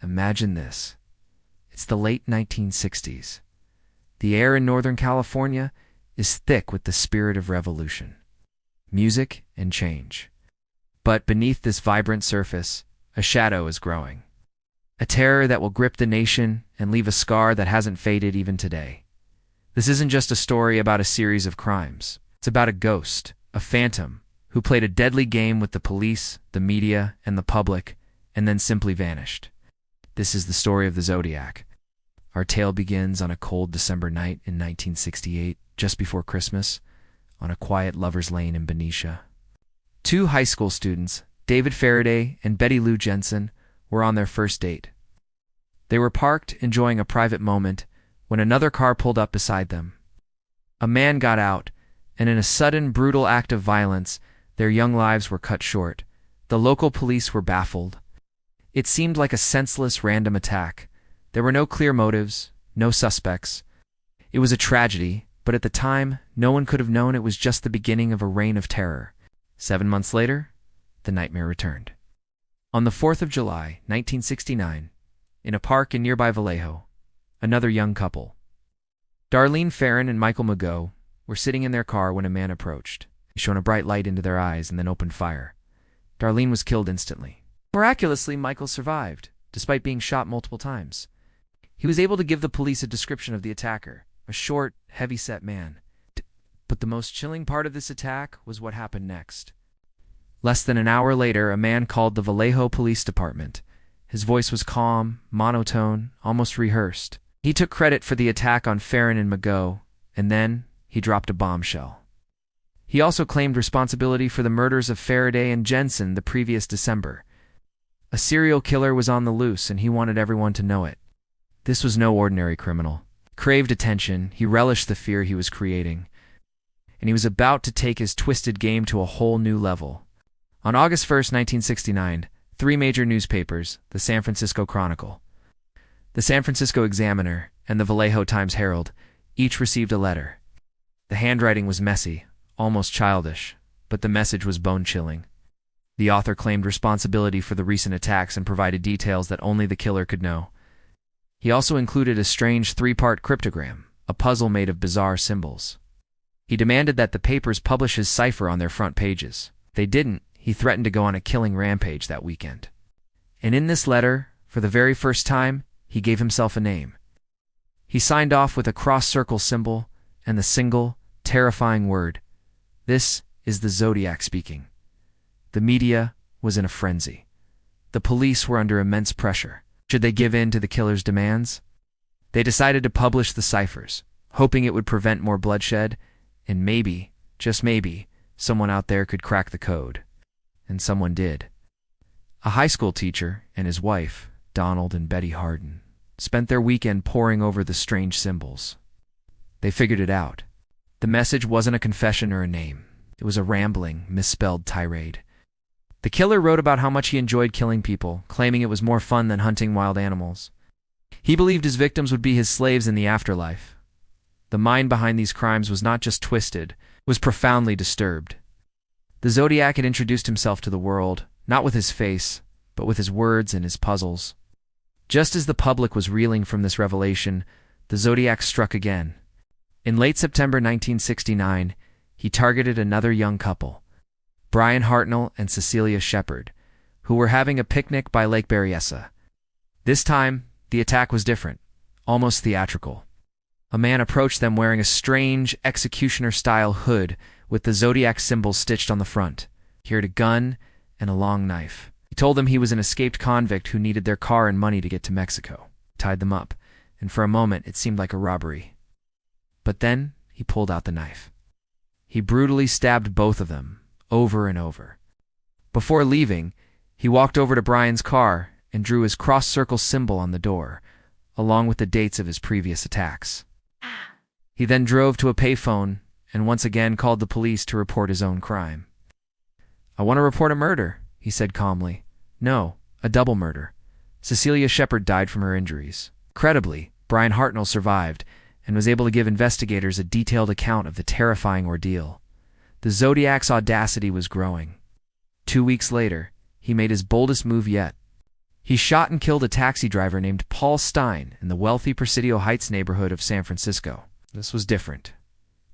Imagine this. It's the late 1960s. The air in Northern California is thick with the spirit of revolution, music, and change. But beneath this vibrant surface, a shadow is growing. A terror that will grip the nation and leave a scar that hasn't faded even today. This isn't just a story about a series of crimes. It's about a ghost, a phantom, who played a deadly game with the police, the media, and the public, and then simply vanished. This is the story of the Zodiac. Our tale begins on a cold December night in 1968, just before Christmas, on a quiet lover's lane in Benicia. Two high school students, David Faraday and Betty Lou Jensen, were on their first date. They were parked, enjoying a private moment, when another car pulled up beside them. A man got out, and in a sudden, brutal act of violence, their young lives were cut short. The local police were baffled. It seemed like a senseless, random attack. There were no clear motives, no suspects. It was a tragedy, but at the time, no one could have known it was just the beginning of a reign of terror. 7 months later, the nightmare returned. On the 4th of July, 1969, in a park in nearby Vallejo, another young couple, Darlene Farron and Michael Mago, were sitting in their car when a man approached. He shone a bright light into their eyes and then opened fire. Darlene was killed instantly. Miraculously, Michael survived, despite being shot multiple times. He was able to give the police a description of the attacker, a short, heavy-set man. But the most chilling part of this attack was what happened next. Less than an hour later, a man called the Vallejo Police Department. His voice was calm, monotone, almost rehearsed. He took credit for the attack on Farron and Mago, and then he dropped a bombshell. He also claimed responsibility for the murders of Faraday and Jensen the previous December. A serial killer was on the loose, and he wanted everyone to know it. This was no ordinary criminal. He craved attention, he relished the fear he was creating, and he was about to take his twisted game to a whole new level. On August 1st, 1969, 3 major newspapers, the San Francisco Chronicle, the San Francisco Examiner, and the Vallejo Times-Herald, each received a letter. The handwriting was messy, almost childish, but the message was bone-chilling. The author claimed responsibility for the recent attacks and provided details that only the killer could know. He also included a strange 3-part cryptogram, a puzzle made of bizarre symbols. He demanded that the papers publish his cipher on their front pages. If they didn't, he threatened to go on a killing rampage that weekend. And in this letter, for the very first time, he gave himself a name. He signed off with a cross-circle symbol and the single, terrifying word, "This is the Zodiac speaking." The media was in a frenzy. The police were under immense pressure. Should they give in to the killer's demands? They decided to publish the ciphers, hoping it would prevent more bloodshed, and maybe, just maybe, someone out there could crack the code. And someone did. A high school teacher and his wife, Donald and Betty Harden, spent their weekend poring over the strange symbols. They figured it out. The message wasn't a confession or a name. It was a rambling, misspelled tirade. The killer wrote about how much he enjoyed killing people, claiming it was more fun than hunting wild animals. He believed his victims would be his slaves in the afterlife. The mind behind these crimes was not just twisted, it was profoundly disturbed. The Zodiac had introduced himself to the world, not with his face, but with his words and his puzzles. Just as the public was reeling from this revelation, the Zodiac struck again. In late September 1969, he targeted another young couple, Brian Hartnell and Cecilia Shepard, who were having a picnic by Lake Berryessa. This time, the attack was different, almost theatrical. A man approached them wearing a strange, executioner-style hood with the Zodiac symbols stitched on the front. He had a gun and a long knife. He told them he was an escaped convict who needed their car and money to get to Mexico. He tied them up, and for a moment it seemed like a robbery. But then he pulled out the knife. He brutally stabbed both of them, over and over. Before leaving, he walked over to Brian's car and drew his cross-circle symbol on the door, along with the dates of his previous attacks. He then drove to a payphone and once again called the police to report his own crime. "I want to report a murder," he said calmly. "No, a double murder. Cecilia Shepard died from her injuries." Credibly, Brian Hartnell survived and was able to give investigators a detailed account of the terrifying ordeal. The Zodiac's audacity was growing. 2 weeks later, he made his boldest move yet. He shot and killed a taxi driver named Paul Stine in the wealthy Presidio Heights neighborhood of San Francisco. This was different.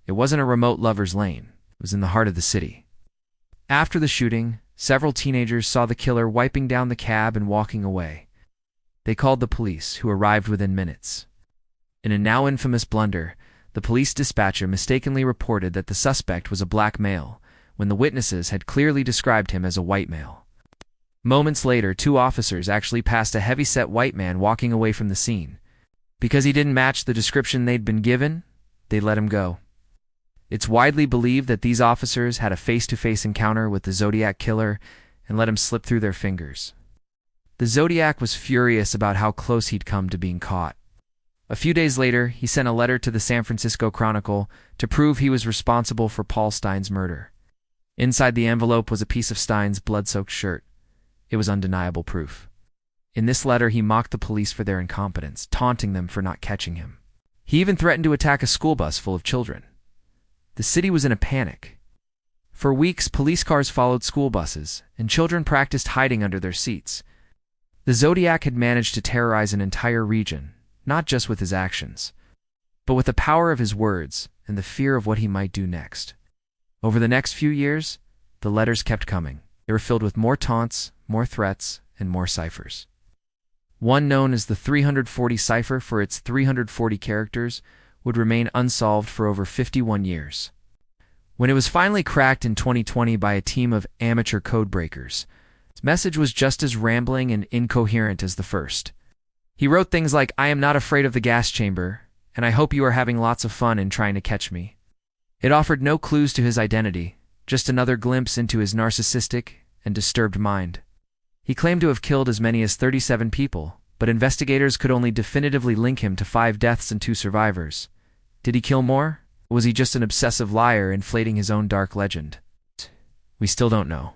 It wasn't a remote lover's lane. It was in the heart of the city. After the shooting, several teenagers saw the killer wiping down the cab and walking away. They called the police, who arrived within minutes. In a now infamous blunder, the police dispatcher mistakenly reported that the suspect was a black male, when the witnesses had clearly described him as a white male. Moments later, 2 officers actually passed a heavy-set white man walking away from the scene. Because he didn't match the description they'd been given, they let him go. It's widely believed that these officers had a face-to-face encounter with the Zodiac Killer and let him slip through their fingers. The Zodiac was furious about how close he'd come to being caught. A few days later, he sent a letter to the San Francisco Chronicle to prove he was responsible for Paul Stine's murder. Inside the envelope was a piece of Stine's blood-soaked shirt. It was undeniable proof. In this letter, he mocked the police for their incompetence, taunting them for not catching him. He even threatened to attack a school bus full of children. The city was in a panic. For weeks, police cars followed school buses, and children practiced hiding under their seats. The Zodiac had managed to terrorize an entire region, not just with his actions, but with the power of his words and the fear of what he might do next. Over the next few years, the letters kept coming. They were filled with more taunts, more threats, and more ciphers. One known as the 340 cipher for its 340 characters would remain unsolved for over 51 years. When it was finally cracked in 2020 by a team of amateur codebreakers, its message was just as rambling and incoherent as the first. He wrote things like, "I am not afraid of the gas chamber, and I hope you are having lots of fun in trying to catch me." It offered no clues to his identity, just another glimpse into his narcissistic and disturbed mind. He claimed to have killed as many as 37 people, but investigators could only definitively link him to 5 deaths and 2 survivors. Did he kill more? Or was he just an obsessive liar inflating his own dark legend? We still don't know.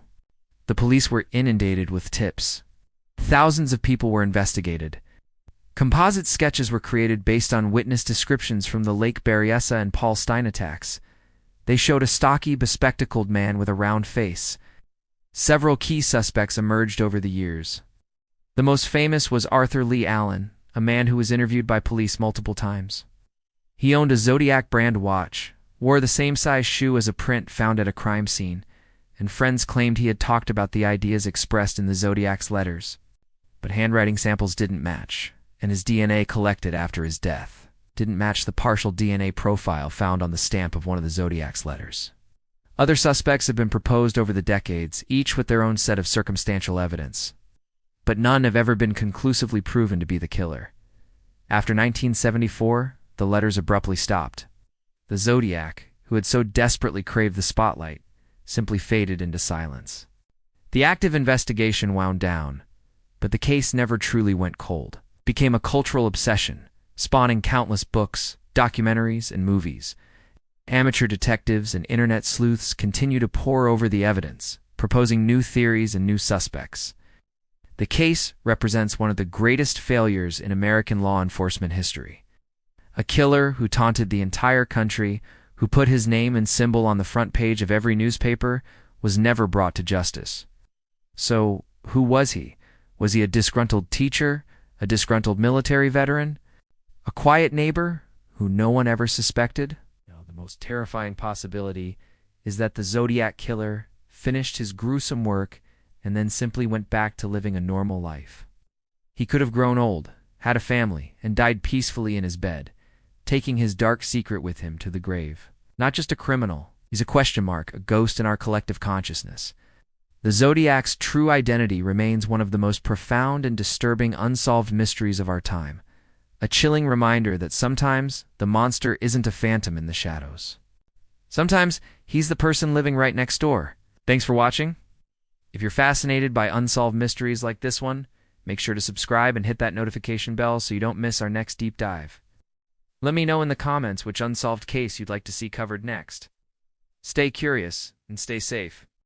The police were inundated with tips. Thousands of people were investigated. Composite sketches were created based on witness descriptions from the Lake Berryessa and Paul Stine attacks. They showed a stocky, bespectacled man with a round face. Several key suspects emerged over the years. The most famous was Arthur Lee Allen, a man who was interviewed by police multiple times. He owned a Zodiac brand watch, wore the same size shoe as a print found at a crime scene, and friends claimed he had talked about the ideas expressed in the Zodiac's letters. But handwriting samples didn't match, and his DNA collected after his death didn't match the partial DNA profile found on the stamp of one of the Zodiac's letters. Other suspects have been proposed over the decades, each with their own set of circumstantial evidence. But none have ever been conclusively proven to be the killer. After 1974, the letters abruptly stopped. The Zodiac, who had so desperately craved the spotlight, simply faded into silence. The active investigation wound down, but the case never truly went cold. It became a cultural obsession, spawning countless books, documentaries, and movies. Amateur detectives and internet sleuths continue to pore over the evidence, proposing new theories and new suspects. The case represents one of the greatest failures in American law enforcement history. A killer who taunted the entire country, who put his name and symbol on the front page of every newspaper, was never brought to justice. So, who was he? Was he a disgruntled teacher, a disgruntled military veteran, a quiet neighbor who no one ever suspected? No, the most terrifying possibility is that the Zodiac Killer finished his gruesome work and then simply went back to living a normal life. He could have grown old, had a family, and died peacefully in his bed, taking his dark secret with him to the grave. Not just a criminal, he's a question mark, a ghost in our collective consciousness. The Zodiac's true identity remains one of the most profound and disturbing unsolved mysteries of our time, a chilling reminder that sometimes the monster isn't a phantom in the shadows. Sometimes he's the person living right next door. Thanks for watching. If you're fascinated by unsolved mysteries like this one, make sure to subscribe and hit that notification bell so you don't miss our next deep dive. Let me know in the comments which unsolved case you'd like to see covered next. Stay curious and stay safe.